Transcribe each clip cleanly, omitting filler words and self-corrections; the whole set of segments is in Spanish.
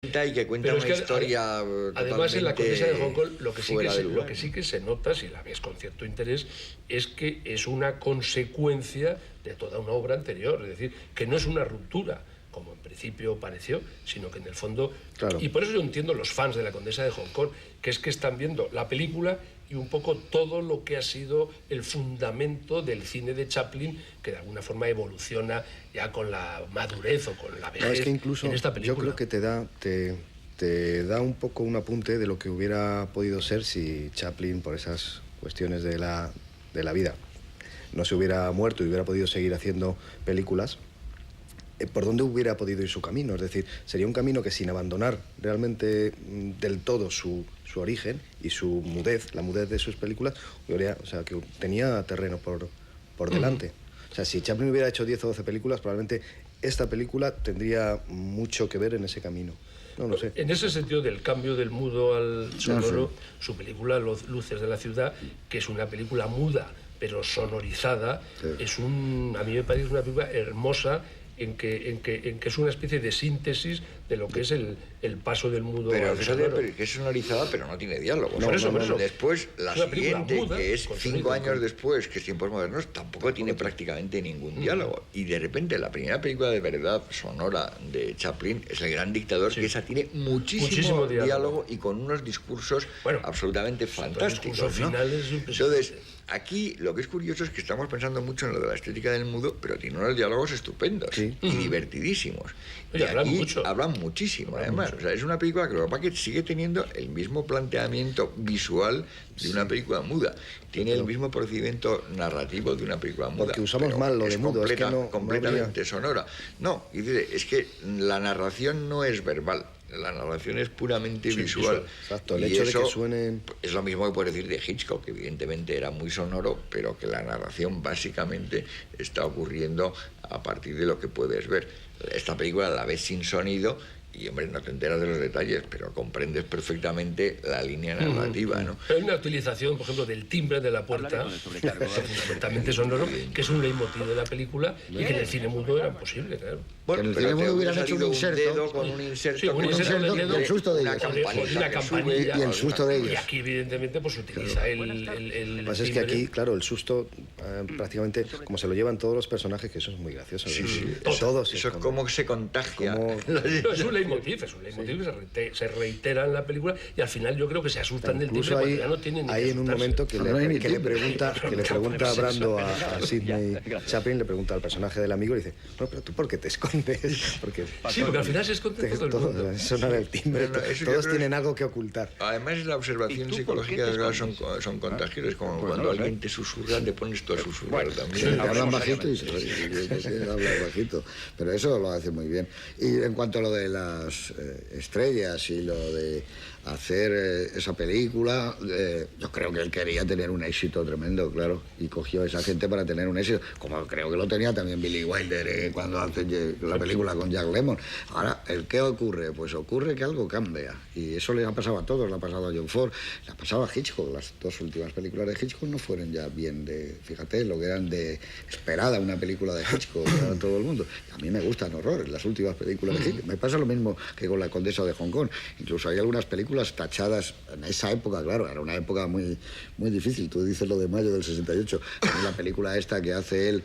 Y que cuenta Pero es una que, historia además, en La Condesa de Hong Kong lo que sí que se nota, si la ves con cierto interés, es que es una consecuencia de toda una obra anterior. Es decir, que no es una ruptura, como en principio pareció, sino que en el fondo... Claro. Y por eso yo entiendo los fans de La Condesa de Hong Kong, que es que están viendo la película y un poco todo lo que ha sido el fundamento del cine de Chaplin, que de alguna forma evoluciona ya con la madurez o con la vejez. No, es que incluso en esta película. yo creo que te da un poco un apunte de lo que hubiera podido ser si Chaplin, por esas cuestiones de la vida, no se hubiera muerto y hubiera podido seguir haciendo películas. ¿Por dónde hubiera podido ir su camino? Es decir, sería un camino que, sin abandonar realmente del todo su origen y su mudez, la mudez de sus películas, o sea, que tenía terreno por delante. O sea, si Chaplin hubiera hecho 10 o 12 películas, probablemente esta película tendría mucho que ver en ese camino. No lo sé. En ese sentido del cambio del mudo al sonoro, su película Los Luces de la Ciudad, que es una película muda pero sonorizada, es a mí me parece una película hermosa, en que es una especie de síntesis de lo que es el paso del mudo al sonoro. Pero que es sonorizada, pero no tiene diálogo. Por eso. Después, la siguiente, muda, que es 5 años después, que es Tiempos Modernos, tampoco tiene prácticamente ningún diálogo. Y de repente, la primera película de verdad sonora de Chaplin es El Gran Dictador, que esa tiene muchísimo diálogo y con unos discursos absolutamente fantásticos. Los discursos finales Entonces, aquí lo que es curioso es que estamos pensando mucho en lo de la estética del mudo, pero tiene unos diálogos estupendos y divertidísimos. Y hablan muchísimo, además. O sea, es una película que lo que pasa es que sigue teniendo el mismo planteamiento visual de una película muda. Tiene el mismo procedimiento narrativo de una película muda. Porque usamos mal lo de mudo, es que completamente sonora. No, y dice, es que la narración no es verbal. La narración es puramente visual. Exacto, el hecho de que suenen... Es lo mismo que puedes decir de Hitchcock, que evidentemente era muy sonoro, pero que la narración básicamente está ocurriendo a partir de lo que puedes ver. Esta película la ves sin sonido y, hombre, no te enteras de los detalles, pero comprendes perfectamente la línea narrativa, ¿no? Hay una utilización, por ejemplo, del timbre de la puerta, fundamentalmente sonoro, que es un leitmotiv de la película y que en el cine mudo era imposible, claro. Bueno, en el cine mudo hubieran hecho un inserto. Con un inserto, sí, un inserto del dedo, y el susto de ellos. Una campanilla. Y el susto de ellos. Y aquí, evidentemente, pues se utiliza el Lo que pasa es que aquí, claro, el susto prácticamente, como se lo llevan todos los personajes, que eso es muy gracioso. Todos. Eso es como se contagia. No, es un leitmotiv que se reitera en la película y al final yo creo que se asustan del timbre cuando ya no tienen ni hay en un momento que le pregunta a Brando, a Sidney Chaplin, le pregunta al personaje del amigo y dice, no, pero tú ¿por qué te escondes? Porque al final se esconde todo el mundo. Sonar el timbre, todos tienen algo que ocultar. Además, la observación psicológica son contagiosas, como cuando alguien te susurra, te pones tú a susurrar también. Hablan bajito y hablan bajito, pero eso lo hace muy bien. Y en cuanto a lo de las estrellas y lo de hacer esa película, yo creo que él quería tener un éxito tremendo, claro, y cogió a esa gente para tener un éxito, como creo que lo tenía también Billy Wilder cuando hace la película con Jack Lemmon. Ahora, ¿qué ocurre? Pues ocurre que algo cambia, y eso le ha pasado a todos, le ha pasado a John Ford, le ha pasado a Hitchcock. Las dos últimas películas de Hitchcock no fueron ya bien fíjate, lo que eran de esperada una película de Hitchcock para todo el mundo. A mí me gustan horrores las últimas películas de Hitchcock. Me pasa lo mismo que con La Condesa de Hong Kong. Incluso hay algunas películas tachadas en esa época, claro, era una época muy, muy difícil. Tú dices lo de mayo del 68. La película esta que hace él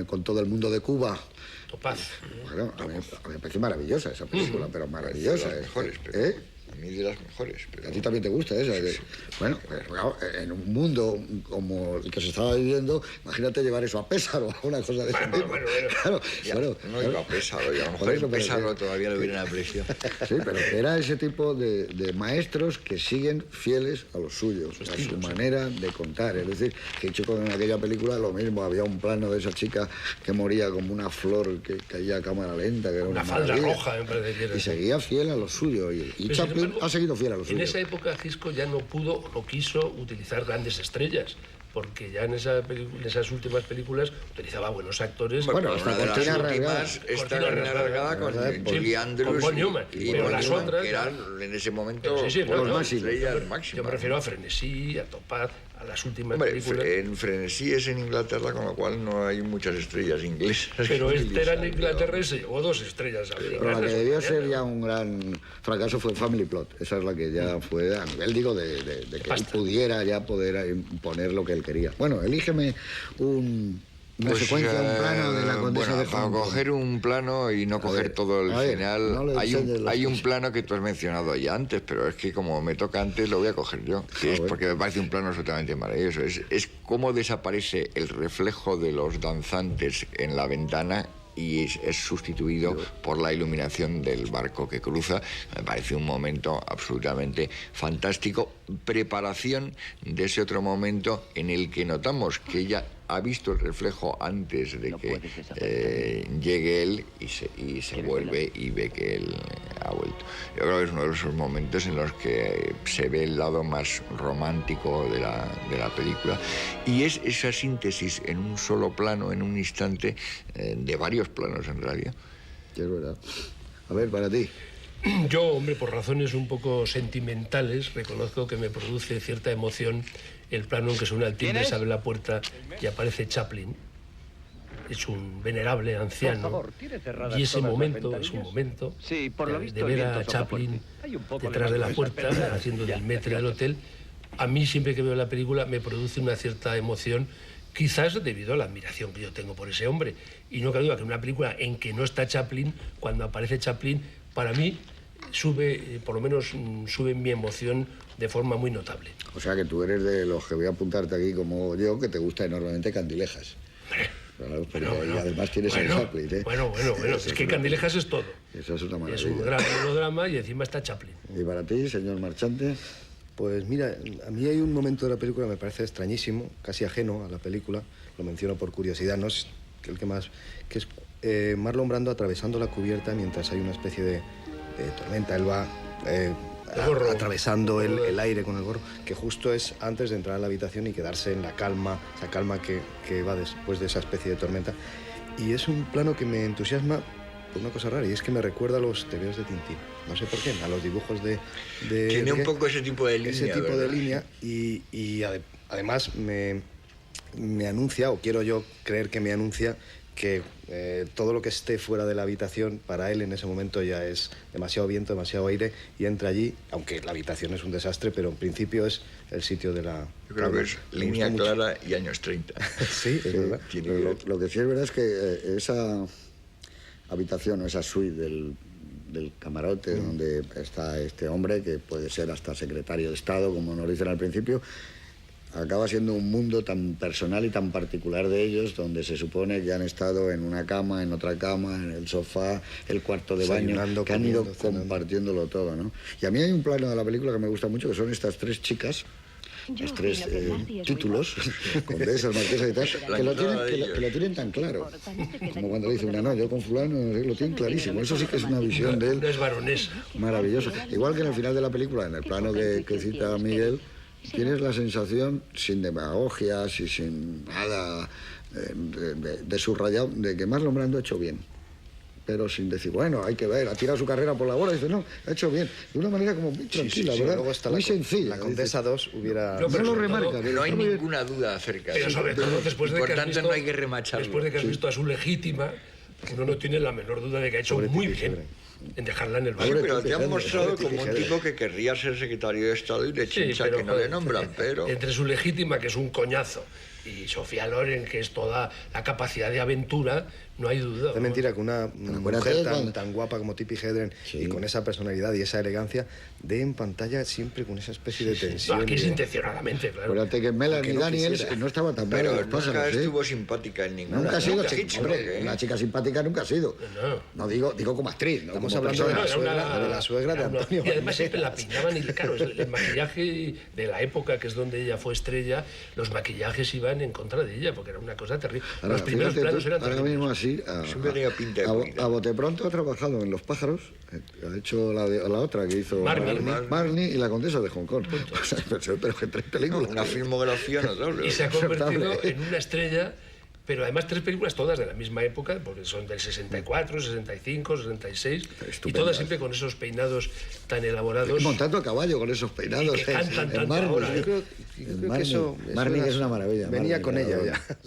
con todo el mundo de Cuba. Topaz. Bueno, a mí me parece maravillosa esa película, pero maravillosa. De las mejores, a mí de las mejores. Pero... ¿A ti también te gusta esa? Sí. Bueno, pues, en un mundo como el que se estaba viviendo, imagínate llevar eso a Pésaro o una cosa de ese tipo. Claro, no iba a Pésaro, y a lo mejor en Pésaro todavía lo hubieran apreciado. Sí, pero que era ese tipo de maestros que siguen fieles a los suyos, a su manera de contar. Es decir, que hecho con aquella película lo mismo, había un plano de esa chica que moría como una flor que caía a cámara lenta, que era una falda roja, me parece que era. Y seguía fiel a lo suyo, y Chaplin ha seguido fiel a lo suyo. En esa época Hitchcock ya no pudo o no quiso utilizar grandes estrellas, porque ya en esas últimas películas utilizaba buenos actores. Bueno, hasta Cortina Rasgada. Esta Rasgada con Julie Andrews con Paul Newman, pero las otras que eran en ese momento los estrellas máximas. Yo prefiero a Frenesí, a Topaz, a las últimas Hombre, películas. en Frenesí es en Inglaterra, con lo cual no hay muchas estrellas inglesas. Pero este era en Inglaterra y se llevó 2 estrellas Pero americanas. la que debió ser ya un gran fracaso fue Family Plot. Esa es la que ya fue a nivel, digo, de que él pudiera ya poder imponer lo que él quería. Bueno, elígeme una secuencia, un plano de la condesa de Hong para Kong. coger un plano y no coger todo el final, no le enseñes las hay un cosas. plano que tú has mencionado ya antes, pero es que como me toca antes lo voy a coger yo, que es bueno. porque me parece un plano absolutamente maravilloso. Es cómo desaparece el reflejo de los danzantes en la ventana y es sustituido por la iluminación del barco que cruza. Me parece un momento absolutamente fantástico. Preparación de ese otro momento en el que notamos que ella ha visto el reflejo antes de que llegue él y se vuelve y ve que él ha vuelto. Yo creo que es uno de esos momentos en los que se ve el lado más romántico de la película, y es esa síntesis en un solo plano, en un instante, de varios planos en realidad. Sí, es verdad. A ver, para ti. Yo, hombre, por razones un poco sentimentales, reconozco que me produce cierta emoción el plano en que suena el timbre, se abre la puerta y aparece Chaplin. Es un venerable anciano. Y ese momento es un momento de ver a Chaplin detrás de la puerta, haciendo del maître del hotel. A mí, siempre que veo la película, me produce una cierta emoción, quizás debido a la admiración que yo tengo por ese hombre. Y no cabe duda que en una película en que no está Chaplin, cuando aparece Chaplin, para mí sube, por lo menos sube mi emoción de forma muy notable. O sea que tú eres de los que voy a apuntarte aquí como yo, que te gusta enormemente Candilejas. Claro, pero y además tienes el Chaplin, ¿eh? Bueno, es que Candilejas es todo. Eso es una maravilla. Es un gran melodrama y encima está Chaplin. ¿Y para ti, señor Marchante? Pues mira, a mí hay un momento de la película que me parece extrañísimo, casi ajeno a la película, lo menciono por curiosidad, no es el que más, que es Marlon Brando atravesando la cubierta mientras hay una especie de tormenta. Él va atravesando el aire con el gorro, que justo es antes de entrar a la habitación y quedarse en la calma, esa calma que va después de esa especie de tormenta. Y es un plano que me entusiasma por una cosa rara, y es que me recuerda a los tebeos de Tintín. No sé por qué, a los dibujos de Tiene un poco ese tipo de línea. Ese tipo ¿verdad? de línea, y además me anuncia, o quiero yo creer que me anuncia, que todo lo que esté fuera de la habitación para él en ese momento ya es demasiado viento, demasiado aire, y entra allí, aunque la habitación es un desastre, pero en principio es el sitio de la... Yo creo que es línea clara y años 30. Sí, es verdad. Pero lo que sí es verdad es que esa habitación o esa suite del camarote donde está este hombre, que puede ser hasta secretario de Estado, como nos dicen al principio, acaba siendo un mundo tan personal y tan particular de ellos, donde se supone que han estado en una cama, en otra cama, en el sofá, el cuarto de baño, que han ido compartiéndolo todo, ¿no? Y a mí hay un plano de la película que me gusta mucho, que son estas 3 chicas, los 3 títulos, condesas, marquesas y tal, que lo tienen tan claro. Como cuando le dice una, no, yo con fulano lo tienen clarísimo. Eso sí que es una visión de él. No es baronesa. Maravilloso. Igual que en el final de la película, en el plano que cita Miguel, tienes la sensación, sin demagogias y sin nada de subrayado, de que Marlon Brando ha hecho bien. Pero sin decir, bueno, hay que ver, ha tirado su carrera por la borda, y dice, no, ha hecho bien. De una manera como muy tranquila, ¿verdad? Luego está muy sencilla. La Condesa 2 hubiera... No, pero No lo sobre remarca. todo, No hay ninguna duda acerca de Pero eso. sobre todo después de Por que has tanto, visto, no hay que remacharlo. después de que has visto a su legítima, uno no tiene la menor duda de que ha hecho muy bien en dejarla en el Sí, baño. pero te han mostrado Tipi como un Hedren. tipo que querría ser secretario de Estado y le Sí, chincha pero, que no le joder, nombran, pero... Entre su legítima, que es un coñazo, y Sofía Loren, que es toda la capacidad de aventura, no hay duda. Es mentira que una acuérdate mujer tan guapa como Tippi Hedren, y con esa personalidad y esa elegancia, dé en pantalla siempre con esa especie de tensión. No, aquí es de- intencionadamente, claro. Acuérdate que Melanie no Daniels quisiera. no estaba tan mal en Pero los nunca pájaros, ¿eh? estuvo simpática en ninguna. Nunca ha sido, Hitchcock, hombre, ¿eh? una chica simpática nunca ha sido. No. No digo como actriz, no Estamos como hablando de persona. la suegra de Antonio Y además siempre la Banderas. peinaban, y claro, el maquillaje de la época, que es donde ella fue estrella, los maquillajes iban en contra de ella, porque era una cosa terrible. Ahora, Los primeros fíjate planos tú, eran ahora terribles. mismo así, Siempre tenía pinta de cuida. a bote pronto ha trabajado en Los Pájaros, ha hecho la otra que hizo Marnie y La Condesa de Hong Kong. O sea, pero que 3 películas. Una filmografía notable. Y se ha convertido en una estrella pero además 3 películas todas de la misma época, porque son del 64, 65, 66, y todas siempre con esos peinados tan elaborados. Montando a caballo con esos peinados. Y que cantan en tanto ahora. Yo creo que eso Marnie es una maravilla. venía Marnie, con ella adoro. ya.